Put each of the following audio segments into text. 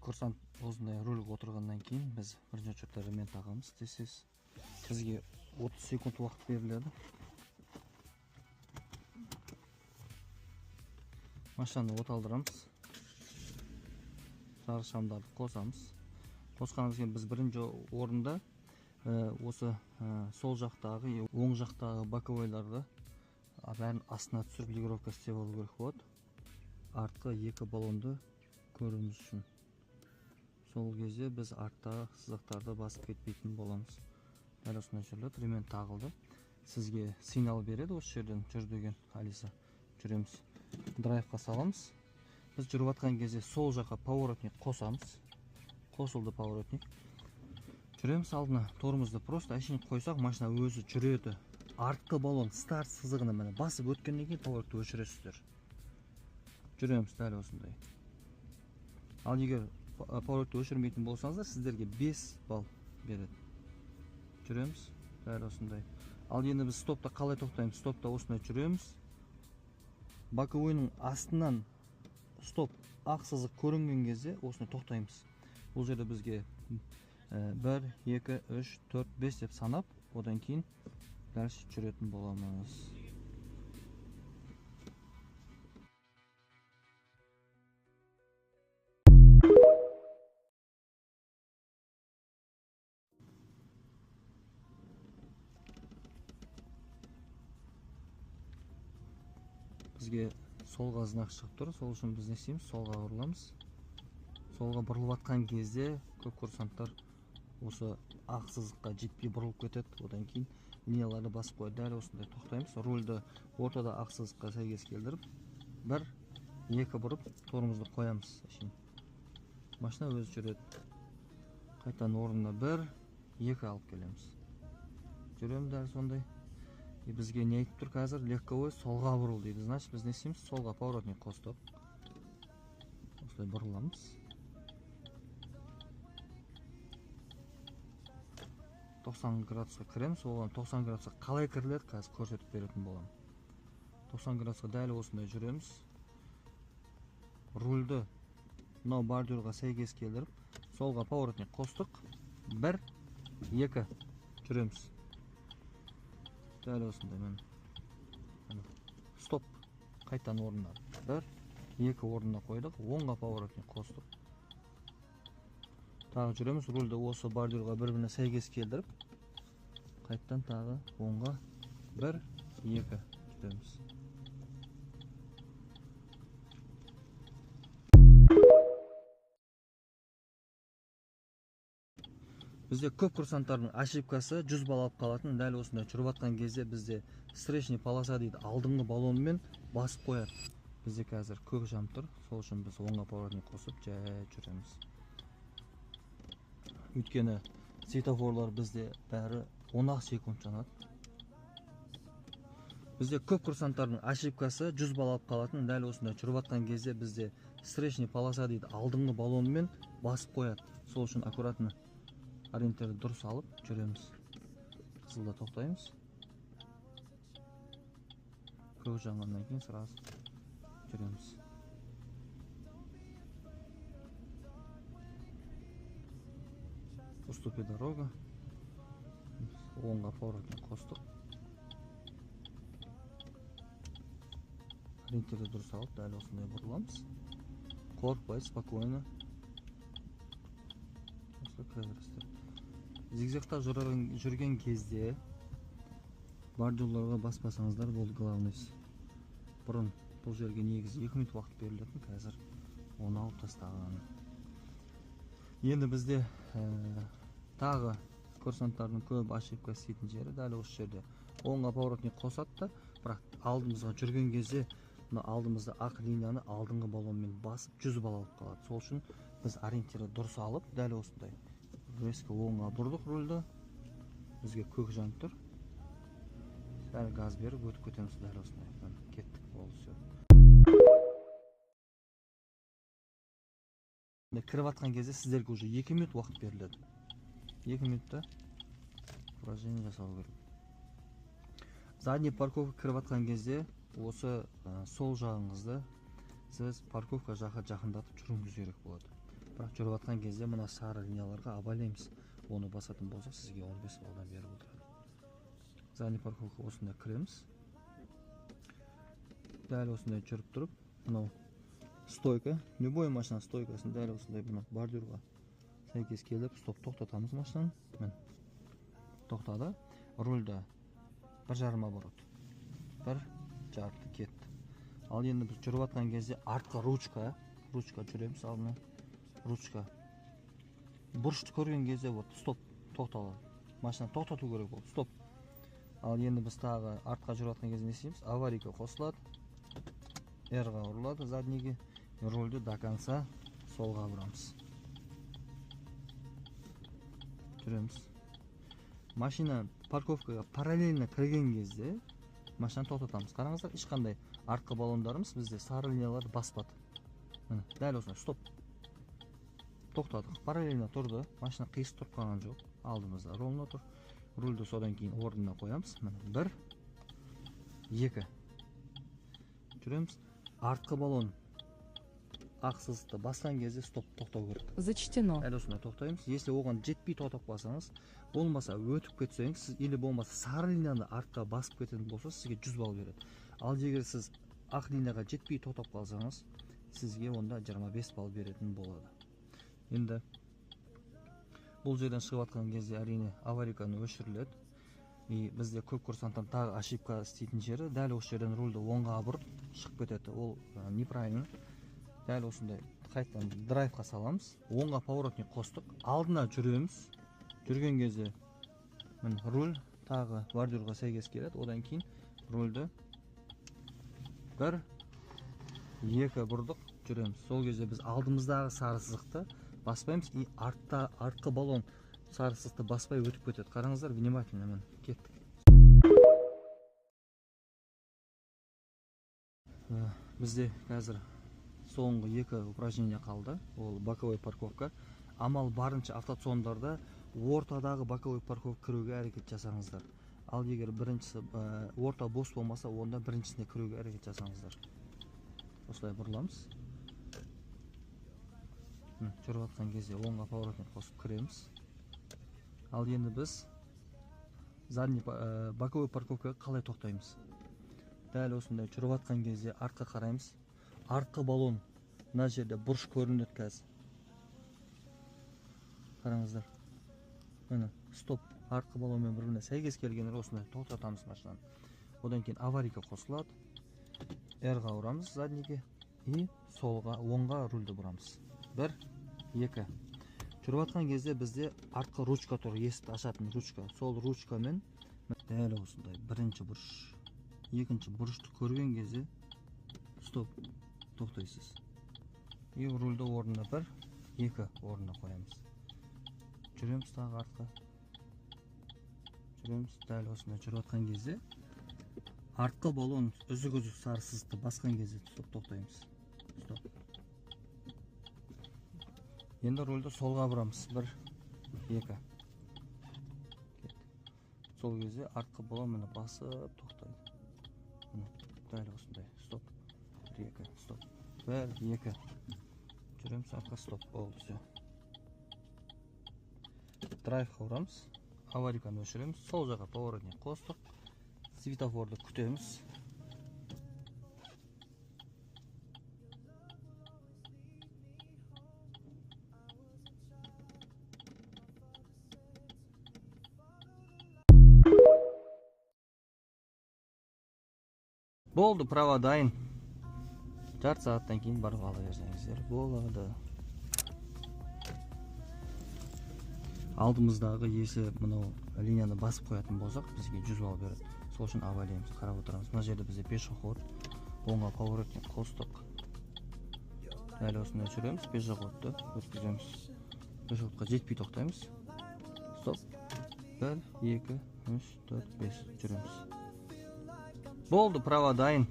Курсант осындай рөлге отырғаннан кейін біз бірінші очередте ремень тағамыз. Тез бізге 30 секунд уақыт беріледі. Машинаны оталдырамыз. Жарық шамдарды қосамыз. Қосқаннан кейін біз бірінші орында осы сол жақтағы, оң жақтағы боковойларды бәрін астына түсіріп регулировка істеп алу керек болады. Артқы екі баллонды көруіміз үшін. Сол кезде біз арттағы сызықтарды басып кетпейтін боламыз. Дәл осындай жерлер ремень тағылды. Сізге сигнал береді осы жерден жүр деген. Алиса, жүреміз. Драйвқа саламыз. Біз жүріп жатқан кезде сол жаққа поворотник қосамыз. Қосылды поворотник. Жүреміз алдына. Торымызды просто әшейін қойсақ, машина өзі жүреді. Артқы баллон старт сызығына міне басып өткеннен кейін поворотты өшіресіздер. Жүреміз дәл осындай. Ал егер поворотты өшірмейтін болсаңыздар, сіздерге 5 балл береді. Жүреміз дәл осындай. Ал енді біз стопта қалай тоқтаймыз? Стопта осындай жүреміз. Боковойның астынан стоп ақ сызық көрінген кезде осындай тоқтаймыз. Бұл жерде бізге 1, 2, 3, 4, 5 деп санап, одан кейін дәлше жүретін боламыз. Бізге солға знак шығып тұр, сол үшін біз не істейміз? Солға бұрыламыз. Солға бұрылып жатқан кезде көп курсанттар осы ақ сызыққа жетпей бұрылып кетеді. Одан кейін линияларды басып қойды. Дәл осындай тоқтаймыз. Рульді ортада ақ сызыққа сәйкес келдіріп, 1, 2 бұрып торымызды қоямыз. Машина өзі жүреді. Қайтадан орнына 1, 2 алып келеміз. Жүреміз дәл сондай. Бізге не айтып тұр қазір? Легковой солға бұрыл дейді. Значит, біз не істейміз? Солға поворотник қостық. Осылай бұрыламыз. 90 градусқа кіреміз. Оған 90 градусқа қалай кіріледі, қазір көрсетіп беретін боламын. 90 градусқа дәл осындай жүреміз. Рульді мынау бордюрға сәйкес келдіріп, солға поворотник қостық. 1, 2 жүреміз. Дәл осындай мен. Стоп. Қайтадан орнына. 1, 2 орнына қойдық. Оңға поворотник қостық. Тағы жүреміз. Рульді осы бордюрға бір-біріне сәйкес келдіріп, қайтадан тағы оңға 1, 2 жүреміз. Бізде көп курсанттардың ошибкасы 100 балл алып қалатын. Дәл осындай жүріп жатқан кезде бізде встречный полоса дейді, алдыңғы баллонмен басып қояды. Бізде қазір көк жанып тұр. Сол үшін біз оңға поворотник қосып жай жүреміз. Өйткені светофорлар бізде бәрі 10 секунд жанады. Бізде көп курсанттардың ошибкасы 100 балл алып қалатын. Дәл осындай жүріп жатқан кезде бізде встречный полоса дейді, алдыңғы баллонмен басып қояды. Сол үшін аккуратно ориентирді дұрыс алып жүреміз. Қызылда тоқтаймыз. Көк жанғаннан кейін сразу жүреміз. Уступи дорога. Оңға поворотник қостық. Ориентирді дұрыс алып, дәл осындай бұрыламыз. Қорықпай, спокойно. Зигзагта жүрген кезде бордюрларға баспасаңыздар болды, главныйсы. Бұрын бұл жерге негізі 2 минут уақыт берілетін, қазір 10 алып тастаған. Енді бізде тағы курсанттардың көп ошибка істейтін жері дәл осы жерде. Оңға поворотник қосады, бірақ алдымызға жүрген кезде алдымызда ақ линияны алдыңғы баллонмен басып 100 балл алып қалады. Сол үшін біз ориентирді дұрыс алып, дәл осындай резко оңға бұрдық рульді. Бізге көк жанып тұр. Сәл газ беріп өтіп кетеміз дәл осындай. Кеттік, болды. Кіріп атқан кезде сіздерге уже 2 минут уақыт беріледі. 2 минутта упражнение жасау керек. Задний парковка кіріп атқан кезде осы сол жағыңызды сіз парковка жаққа жақындатып жүруіңіз керек болады. Бірақ жүріп жатқан кезде мына сары линияларға абайлаймыз. Оны басатын болсақ, сізге 15 балдан беріп отырады. Задний парковка осында кіреміз. Дәл осындай жүріп тұрып, мынау стойка, любой машина стойкасын дәл осындай мына бордюрға сәйкес келіп, тоқтатамыз машинаны. Мін тоқтады. Рульда 1,5 оборот. 1,5 кетті. Ал енді біз жүріп жатқан кезде артқа ручка жүреміз, алдына ручка. Бұрышты көрген кезде вот стоп, тоқталады. Машина тоқтату керек болды. Стоп. Ал енді біз тағы артқа жүріп жатқан кезде не істейміз? Аварийка қосылады. R-ға ұрылады заднийге. Рульді до конца солға бұрамыз. Жүреміз. Машина парковкаға параллельно кірген кезде машина тоқтатамыз. Қараңыздар, ешқандай артқы баллондарымыз бізде сары линияларды баспады. Дәл осылай стоп. Тоқтадық. Параллельно тұрды. Машина қиысып тұрып қалған жоқ. Алдымызда ровно тұр. Рульді содан кейін орнына қоямыз. 1, 2. Жүреміз. Артқы баллон ақ сызықты басқан кезде стоп, тоқтау керек. Зачтено. Дәл осындай тоқтаймыз. Если оған жетпей тоқтап қалсаңыз, болмаса өтіп кетсеңіз, сіз или болмаса сары линияны артқа басып кететін болса, сізге 100 балл береді. Ал егер сіз ақ линияға жетпей тоқтап қалсаңыз, сізге онда 25 балл беретін болады. Енді бұл жерден шығып жатқан кезде әрине аварийканы өшіріледі. И бізде көп курсанттан тағы ошибка істейтін жері, дәл осы жерден рульді оңға бұрып шығып кетеді. Ол неправильно. Дәл осындай қайтадан драйвқа саламыз. Оңға поворотник қостық. Алдына жүреміз. Жүрген кезде руль тағы бордюрға сәйкес келеді. Одан кейін рульді 1, 2 бұрдық, жүреміз. Сол кезде біз алдымыздағы сары сызықты баспаймыз. И артқы баллон сары сызықты баспай өтіп кетеді. Қараңыздар, внимательно, кеттік. Бізде қазір соңғы 2 упражнение қалды. Ол боковой парковка. Амал барынша автоциондарда ортадағы боковой парковка кіруге әрекет жасаңыздар. Ал егер біріншісі орта бос болмаса, онда біріншісіне кіруге әрекет жасаңыздар. Осылай бұрыламыз. Жүріп жатқан кезде оңға поворотник қосып кіреміз. Ал енді біз задний боковой парковкаға қалай тоқтаймыз? Дәл осындай жүріп жатқан кезде артқа қараймыз. Артқы баллон мына жерде бұрыш көрінеді қазір. Қараңыздар. Міне, стоп. Артқы баллонмен бір-біріне сәйкес келгенде осындай тоқтатамыз машинаны. Одан кейін аварийка қосылады. R-ға ұрамыз заднийге и солға, оңға рульді бұрамыз. 1, 2. Жүріп жатқан кезде бізде артқы ручка тұр, есікті ашатын ручка. Сол ручкамен дәл осындай бірінші бұрыш, екінші бұрышты көрген кезде стоп, тоқтайсыз. И рульді орнына 1, 2 орнына қоямыз. Жүреміз тағы артқа. Жүреміз дәл осында жүріп жатқан кезде артқы баллон үзік-үзік сары сызықты басқан кезде стоп, тоқтаймыз. Стоп. Енді рульді солға бұрамыз. 1, 2. Сол кезде артқы баллон мені басып тоқтайды. Дәл осындай. Стоп. 1, 2. Стоп. 1, 2. Жүреміз артқа. Стоп. Болды. Все. Драйвқа ұрамыз. Аварийканы өшіреміз. Сол жаққа поворотник қостық. Светофорды күтеміз. Болды, права дайын. Жарты сағаттан кейін барып ала берсеңіздер болады. Алдымыздағы есі мынау линияны басып қоятын болсақ, бізге 100 балл береді. Сол үшін авалаймыз, қарап отырамыз. Мына жерде бізде пешеход, оңға поворотник қостық. Дәл осында жүреміз, пешеходты өткіземіз. Пешеходқа жетпей тоқтаймыз. Стоп. 1, 2, 3, 4, 5 жүреміз. Болды, права дайын.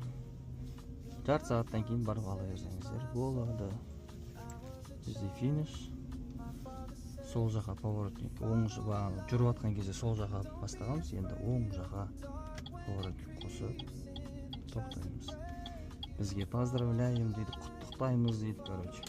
Жарты сағаттан кейін барып ала берсеңіздер болады. Бізде финиш. Сол жаққа поворотник, оң жаққа жүріп жатқан кезде сол жаққа бастағанбыз, енді оң жаққа поворотник қосып тоқтаймыз. Бізге поздравляем дейді, құттықтаймыз дейді, короче.